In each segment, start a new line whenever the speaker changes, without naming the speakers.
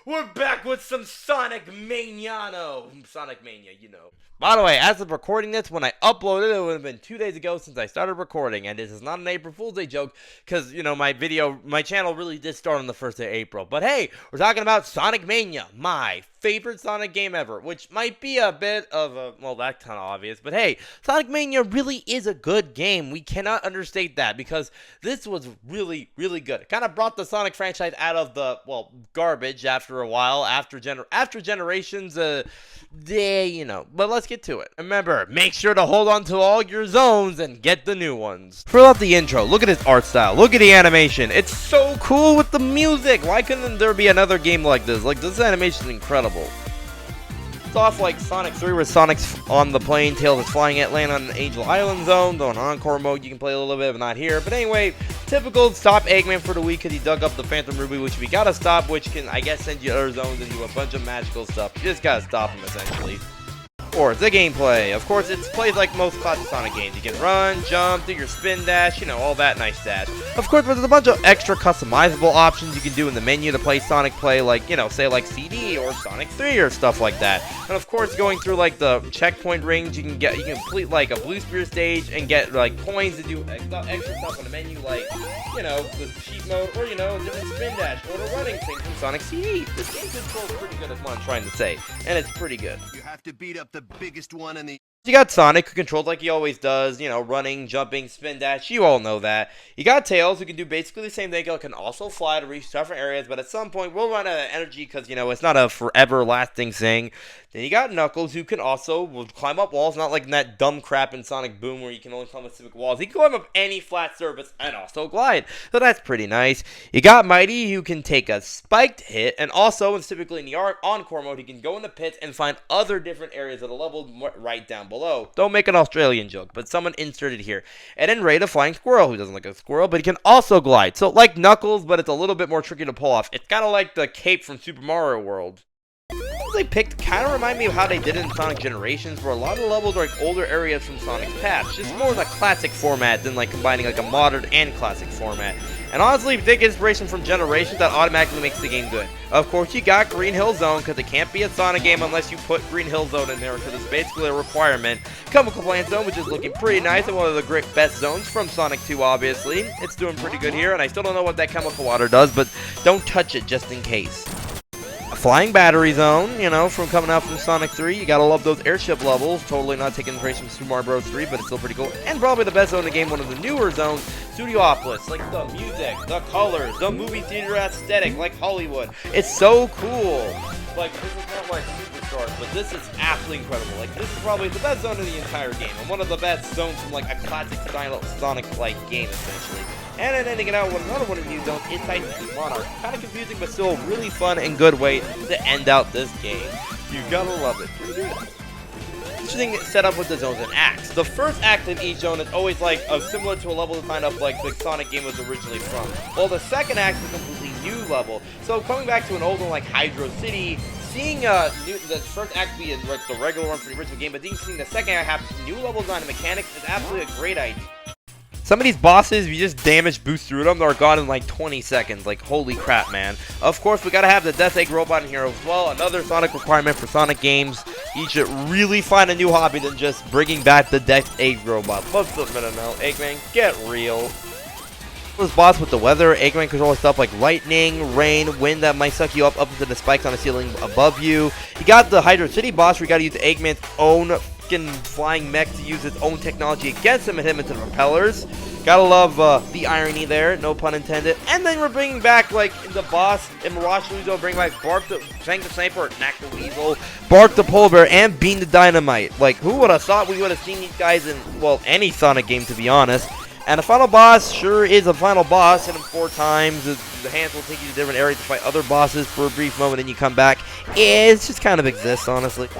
We're back with some Sonic Maniano. Sonic Mania, you know. By the way, as of recording this, when I uploaded it, it would have been 2 days ago since I started recording, and this is not an April Fool's Day joke, because, you know, my channel really did start on the 1st of April. But hey, we're talking about Sonic Mania, my favorite Sonic game ever, which might be a bit of a, well, that's kind of obvious, but hey, Sonic Mania really is a good game. We cannot understate that, because this was really, really good. It kind of brought the Sonic franchise out of the, well, garbage after a while, after generations, you know, but let's get to it. Remember, make sure to hold on to all your zones and get the new ones. Fill out the intro. Look at his art style. Look at the animation. It's so cool with the music. Why couldn't there be another game like this? Like, this animation is incredible. It's off like Sonic 3, where Sonic's on the plane, Tails is flying at, land on an Angel Island zone. Though in Encore mode, you can play a little bit, but not here. But anyway, typical stop Eggman for the week because he dug up the Phantom Ruby, which we gotta stop, which can, I guess, send you other zones and do a bunch of magical stuff. You just gotta stop him, essentially. Or the gameplay. Of course, it's played like most classic Sonic games. You can run, jump, do your spin dash, you know, all that nice dash. Of course, there's a bunch of extra customizable options you can do in the menu to play Sonic Play, like, you know, say like CD or Sonic 3 or stuff like that. And of course, going through like the checkpoint rings, you can complete like a Blue Spear stage and get like coins to do extra stuff on the menu, like, you know, the cheat mode, or, you know, different spin dash, or the running thing from Sonic CD. This game controls pretty good, is what I'm trying to say, and it's pretty good.
You have to beat up the biggest one in the...
You got Sonic, who controls like he always does, you know, running, jumping, spin dash, you all know that. You got Tails, who can do basically the same thing, can also fly to reach different areas, but at some point we'll run out of energy because, you know, it's not a forever lasting thing. Then you got Knuckles, who can also climb up walls, not like that dumb crap in Sonic Boom where you can only climb up specific walls. He can climb up any flat surface and also glide, so that's pretty nice. You got Mighty, who can take a spiked hit, and also, and typically in the Encore mode, he can go in the pits and find other different areas of the level right down below. Don't make an Australian joke, but someone inserted here. And then Ray, the flying squirrel, who doesn't look like a squirrel, but he can also glide. So like Knuckles, but it's a little bit more tricky to pull off. It's kind of like the cape from Super Mario World. They picked kind of remind me of how they did it in Sonic Generations, where a lot of the levels are like older areas from Sonic's past, just more in a classic format than like combining like a modern and classic format. And honestly, if you take inspiration from Generations, that automatically makes the game good. Of course, you got Green Hill Zone, because it can't be a Sonic game unless you put Green Hill Zone in there, because it's basically a requirement. Chemical Plant Zone, which is looking pretty nice, and one of the great best zones from Sonic 2, obviously. It's doing pretty good here, and I still don't know what that chemical water does, but don't touch it just in case. Flying Battery Zone, you know, from coming out from Sonic 3. You gotta love those airship levels. Totally not taking inspiration from Super Mario Bros. 3, but it's still pretty cool. And probably the best zone in the game, one of the newer zones, Studiopolis. Like the music, the colors, the movie theater aesthetic, like Hollywood. It's so cool. Like, this is not like Superstars, but this is absolutely incredible. Like, this is probably the best zone in the entire game, and one of the best zones from like a classic style Sonic-like game, essentially. And then ending it out with another one of these zones, Inside City Monarch. Kind of confusing, but still a really fun and good way to end out this game. You gotta love it. Pretty good. Interesting setup with the zones and acts. The first act in each zone is always like similar to a level designed up like the Sonic game was originally from. While the second act is a completely new level. So coming back to an old one like Hydro City, seeing the first act be in like the regular one from the original game, but then seeing the second act have new level design and mechanics is absolutely a great idea. Some of these bosses, you just damage boost through them, they're gone in like 20 seconds. Like, holy crap, man. Of course, we gotta have the Death Egg Robot in here as well. Another Sonic requirement for Sonic games. You should really find a new hobby than just bringing back the Death Egg Robot. Let's admit it now. Eggman, get real. This boss with the weather, Eggman controls stuff like lightning, rain, wind that might suck you up into the spikes on the ceiling above you. You got the Hydro City boss where you gotta use Eggman's own flying mech to use its own technology against him and hit him into the propellers. Gotta love the irony there, no pun intended. And then we're bringing back, like, the boss in Mirage Luzo, bring back Bark the Fang the Sniper, Knack the Weasel, Bark the Polar Bear, and Bean the Dynamite. Like, who would have thought we would have seen these guys in, well, any Sonic game, to be honest. And the final boss sure is a final boss. Hit him 4 times. The hands will take you to different areas to fight other bosses for a brief moment, and you come back. It just kind of exists, honestly.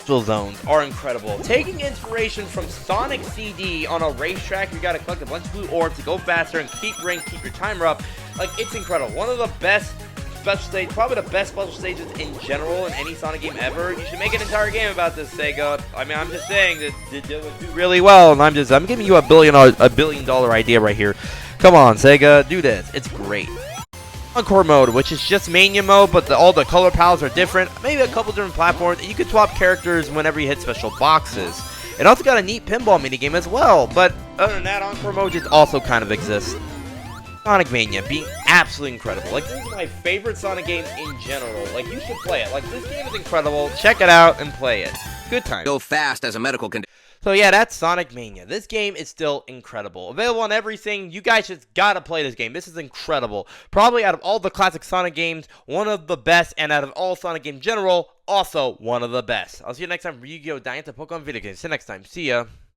Zones are incredible. Taking inspiration from Sonic CD on a racetrack, you gotta collect a bunch of blue orbs to go faster and keep rank, keep your timer up. Like, it's incredible. One of the best special stages, probably the best special stages in general in any Sonic game ever. You should make an entire game about this, Sega. I mean, I'm just saying that it would do really well, and I'm giving you a $1 billion idea right here. Come on, Sega, do this. It's great. Encore mode, which is just mania mode, but all the color palettes are different. Maybe a couple different platforms. And you can swap characters whenever you hit special boxes. It also got a neat pinball minigame as well. But other than that, Encore mode just also kind of exists. Sonic Mania being absolutely incredible. Like, this is my favorite Sonic game in general. Like, you should play it. Like, this game is incredible. Check it out and play it. Good time.
Go fast as a medical condition.
So yeah, that's Sonic Mania. This game is still incredible. Available on everything. You guys just gotta play this game. This is incredible. Probably out of all the classic Sonic games, one of the best, and out of all Sonic games in general, also one of the best. I'll see you next time for Yu-Gi-Oh! Diamond Pokemon video games. See you next time. See ya.